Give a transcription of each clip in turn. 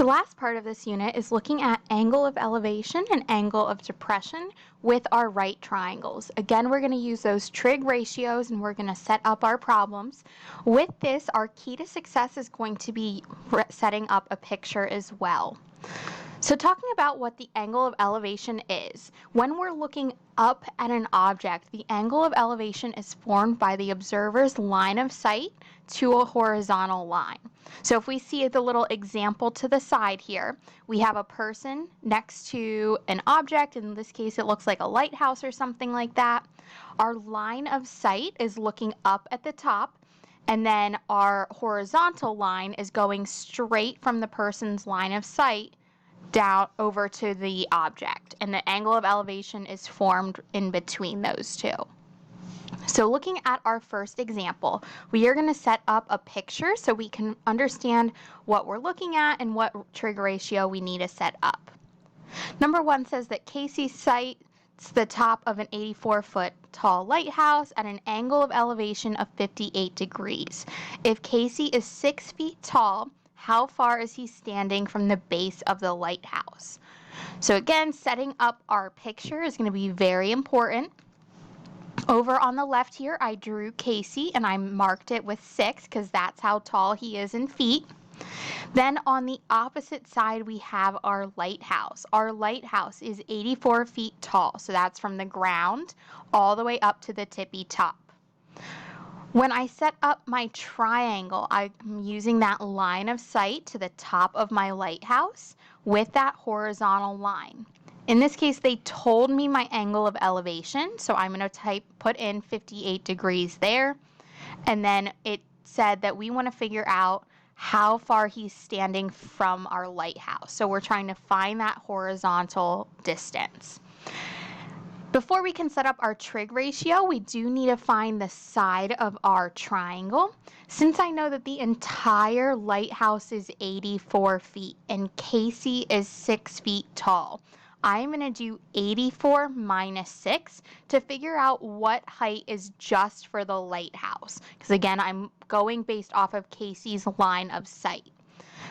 The last part of this unit is looking at angle of elevation and angle of depression with our right triangles. Again, we're going to use those trig ratios and we're going to set up our problems. With this, our key to success is going to be setting up a picture as well. So talking about what the angle of elevation is, when we're looking up at an object, the angle of elevation is formed by the observer's line of sight to a horizontal line. So if we see the little example to the side here, we have a person next to an object. In this case, it looks like a lighthouse or something like that. Our line of sight is looking up at the top, and then our horizontal line is going straight from the person's line of sight down over to the object, and the angle of elevation is formed in between those two. So looking at our first example, we are going to set up a picture so we can understand what we're looking at and what trig ratio we need to set up. Number 1 says that Casey sights the top of an 84-foot tall lighthouse at an angle of elevation of 58 degrees. If Casey is 6 feet tall, how far is he standing from the base of the lighthouse? So again, setting up our picture is going to be very important. Over on the left here, I drew Casey and I marked it with 6 because that's how tall he is in feet. Then on the opposite side, we have our lighthouse. Our lighthouse is 84 feet tall, so that's from the ground all the way up to the tippy top. When I set up my triangle, I'm using that line of sight to the top of my lighthouse with that horizontal line. In this case, they told me my angle of elevation, so I'm going to put in 58 degrees there. And then it said that we want to figure out how far he's standing from our lighthouse. So we're trying to find that horizontal distance. Before we can set up our trig ratio, we do need to find the side of our triangle. Since I know that the entire lighthouse is 84 feet and Casey is 6 feet tall, I'm going to do 84 minus 6 to figure out what height is just for the lighthouse. Because again, I'm going based off of Casey's line of sight.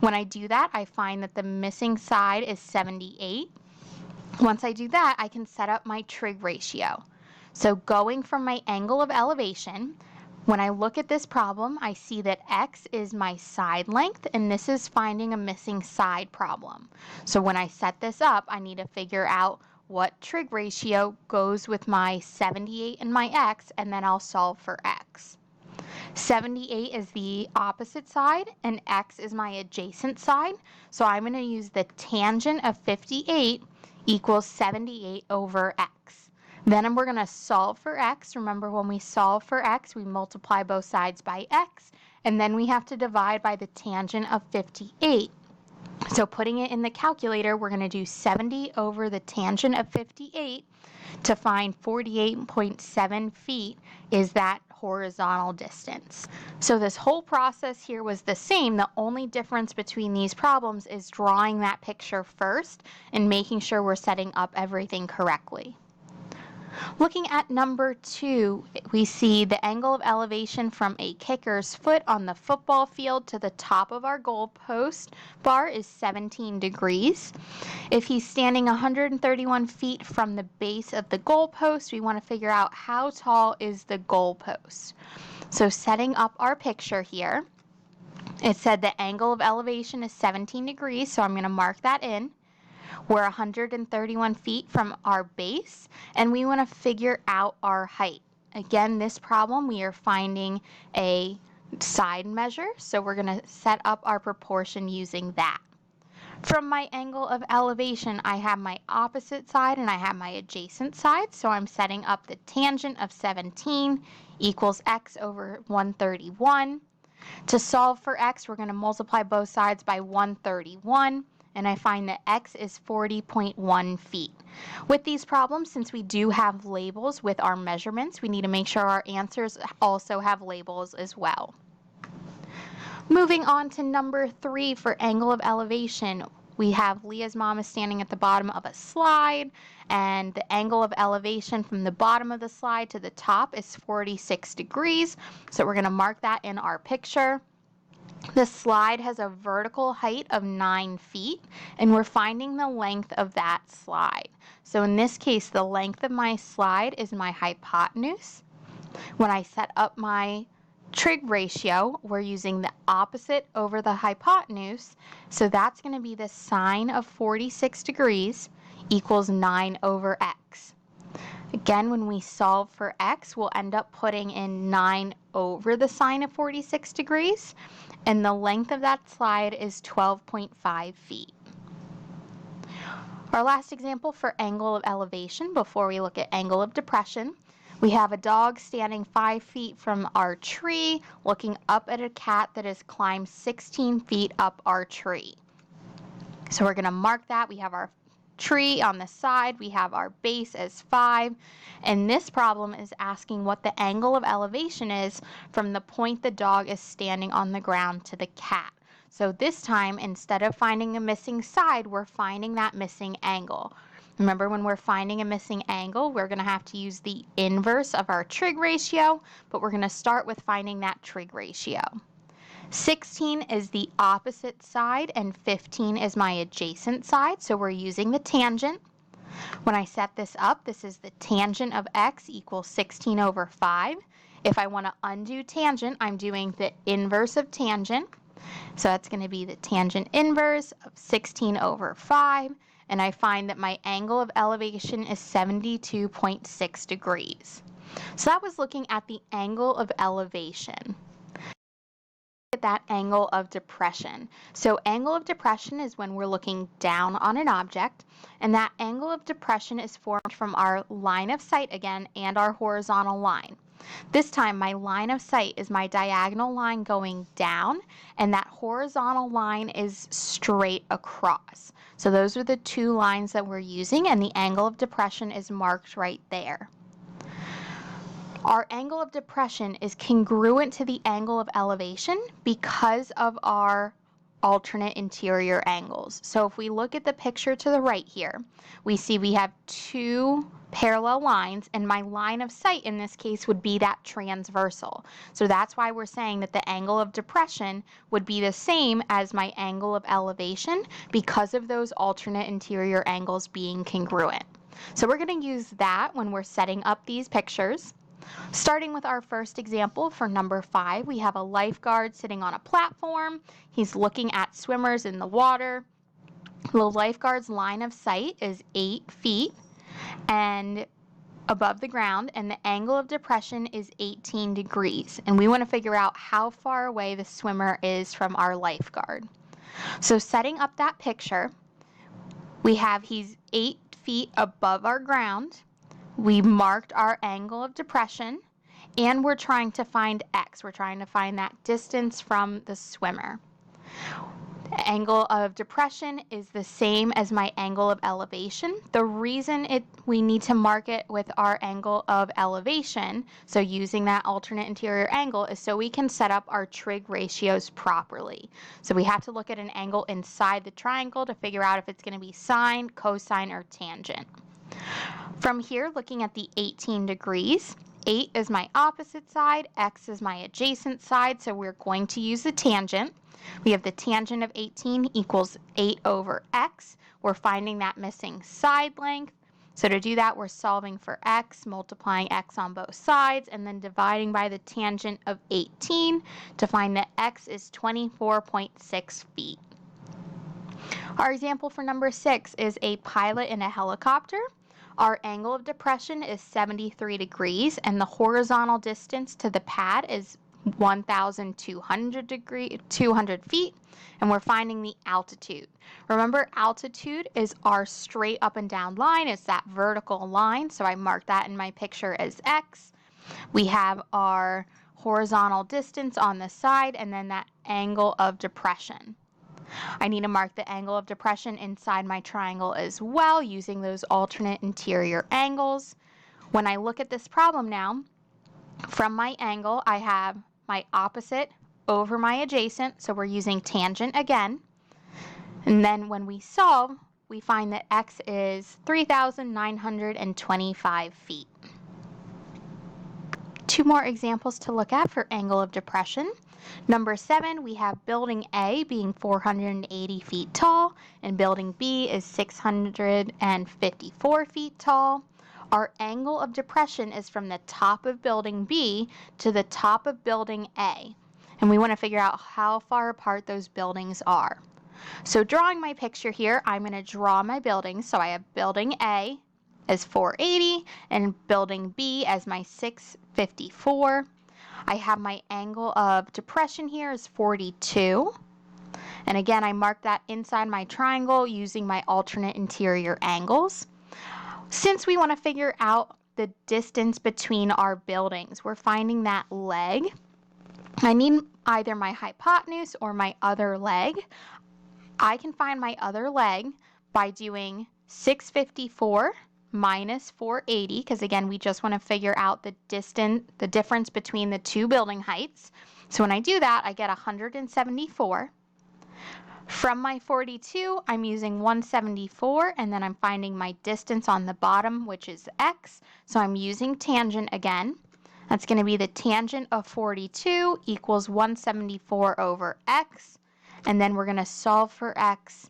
When I do that, I find that the missing side is 78. Once I do that, I can set up my trig ratio. So going from my angle of elevation, when I look at this problem, I see that x is my side length, and this is finding a missing side problem. So when I set this up, I need to figure out what trig ratio goes with my 78 and my x, and then I'll solve for x. 78 is the opposite side, and x is my adjacent side. So I'm going to use the tangent of 58 equals 78 over x. Then we're going to solve for x. Remember, when we solve for x, we multiply both sides by x, and then we have to divide by the tangent of 58. So putting it in the calculator, we're going to do 70 over the tangent of 58 to find 48.7 feet is that horizontal distance. So this whole process here was the same. The only difference between these problems is drawing that picture first and making sure we're setting up everything correctly. Looking at number 2, we see the angle of elevation from a kicker's foot on the football field to the top of our goal post bar is 17 degrees. If he's standing 131 feet from the base of the goal post, we want to figure out how tall is the goal post. So setting up our picture here, it said the angle of elevation is 17 degrees, so I'm going to mark that in. We're 131 feet from our base, and we want to figure out our height. Again, this problem, we are finding a side measure, so we're going to set up our proportion using that. From my angle of elevation, I have my opposite side and I have my adjacent side, so I'm setting up the tangent of 17 equals x over 131. To solve for x, we're going to multiply both sides by 131. And I find that x is 40.1 feet. With these problems, since we do have labels with our measurements, we need to make sure our answers also have labels as well. Moving on to number 3 for angle of elevation. We have Leah's mom is standing at the bottom of a slide, and the angle of elevation from the bottom of the slide to the top is 46 degrees. So we're going to mark that in our picture. The slide has a vertical height of 9 feet, and we're finding the length of that slide. So in this case, the length of my slide is my hypotenuse. When I set up my trig ratio, we're using the opposite over the hypotenuse, so that's going to be the sine of 46 degrees equals 9 over x. Again, when we solve for x, we'll end up putting in 9 over the sine of 46 degrees, and the length of that slide is 12.5 feet. Our last example for angle of elevation before we look at angle of depression, we have a dog standing 5 feet from our tree looking up at a cat that has climbed 16 feet up our tree. So we're going to mark that. We have our tree on the side, we have our base as 5, and this problem is asking what the angle of elevation is from the point the dog is standing on the ground to the cat. So this time, instead of finding a missing side, we're finding that missing angle. Remember, when we're finding a missing angle, we're going to have to use the inverse of our trig ratio, but we're going to start with finding that trig ratio. 16 is the opposite side and 15 is my adjacent side, so we're using the tangent. When I set this up, this is the tangent of x equals 16 over 5. If I want to undo tangent, I'm doing the inverse of tangent. So that's going to be the tangent inverse of 16 over 5, and I find that my angle of elevation is 72.6 degrees. So that was looking at the angle of elevation. That angle of depression. So angle of depression is when we're looking down on an object, and that angle of depression is formed from our line of sight again and our horizontal line. This time my line of sight is my diagonal line going down, and that horizontal line is straight across. So those are the two lines that we're using, and the angle of depression is marked right there. Our angle of depression is congruent to the angle of elevation because of our alternate interior angles. So if we look at the picture to the right here, we see we have two parallel lines, and my line of sight in this case would be that transversal. So that's why we're saying that the angle of depression would be the same as my angle of elevation because of those alternate interior angles being congruent. So we're going to use that when we're setting up these pictures. Starting with our first example for number 5, we have a lifeguard sitting on a platform. He's looking at swimmers in the water. The lifeguard's line of sight is 8 feet and above the ground, and the angle of depression is 18 degrees. And we want to figure out how far away the swimmer is from our lifeguard. So setting up that picture, we have he's 8 feet above our ground. We marked our angle of depression, and we're trying to find x. We're trying to find that distance from the swimmer. The angle of depression is the same as my angle of elevation. The reason we need to mark it with our angle of elevation, so using that alternate interior angle, is so we can set up our trig ratios properly. So we have to look at an angle inside the triangle to figure out if it's going to be sine, cosine, or tangent. From here, looking at the 18 degrees, 8 is my opposite side, x is my adjacent side, so we're going to use the tangent. We have the tangent of 18 equals 8 over x. We're finding that missing side length. So to do that, we're solving for x, multiplying x on both sides, and then dividing by the tangent of 18 to find that x is 24.6 feet. Our example for number 6 is a pilot in a helicopter. Our angle of depression is 73 degrees, and the horizontal distance to the pad is 1,200 feet, and we're finding the altitude. Remember, altitude is our straight up and down line. It's that vertical line, so I marked that in my picture as x. We have our horizontal distance on the side, and then that angle of depression. I need to mark the angle of depression inside my triangle as well, using those alternate interior angles. When I look at this problem now, from my angle, I have my opposite over my adjacent, so we're using tangent again. And then when we solve, we find that x is 3,925 feet. Two more examples to look at for angle of depression. Number 7, we have building A being 480 feet tall, and building B is 654 feet tall. Our angle of depression is from the top of building B to the top of building A, and we want to figure out how far apart those buildings are. So drawing my picture here, I'm going to draw my buildings. So I have building A as 480 and building B as my 654. I have my angle of depression here is 42. And again, I mark that inside my triangle using my alternate interior angles. Since we want to figure out the distance between our buildings, we're finding that leg. I need either my hypotenuse or my other leg. I can find my other leg by doing 654 minus 480, because again, we just want to figure out the difference between the two building heights. So when I do that, I get 174. From my 42, I'm using 174, and then I'm finding my distance on the bottom, which is x. So I'm using tangent again. That's going to be the tangent of 42 equals 174 over x. And then we're going to solve for x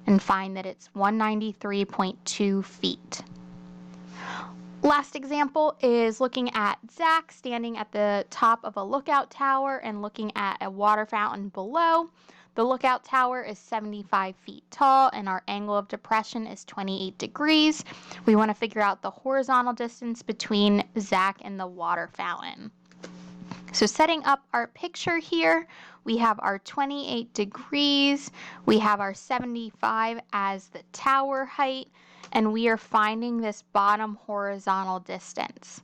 and find that it's 193.2 feet. Last example is looking at Zach standing at the top of a lookout tower and looking at a water fountain below. The lookout tower is 75 feet tall and our angle of depression is 28 degrees. We want to figure out the horizontal distance between Zach and the water fountain. So setting up our picture here, we have our 28 degrees, we have our 75 as the tower height, and we are finding this bottom horizontal distance.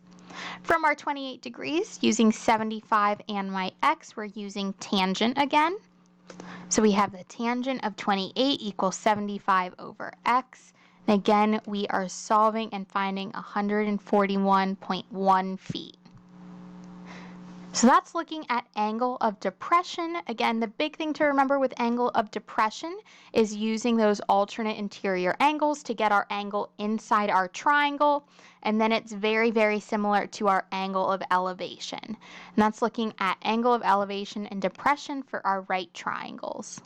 From our 28 degrees, using 75 and my x, we're using tangent again. So we have the tangent of 28 equals 75 over x. And again, we are solving and finding 141.1 feet. So that's looking at angle of depression. Again, the big thing to remember with angle of depression is using those alternate interior angles to get our angle inside our triangle. And then it's very, very similar to our angle of elevation. And that's looking at angle of elevation and depression for our right triangles.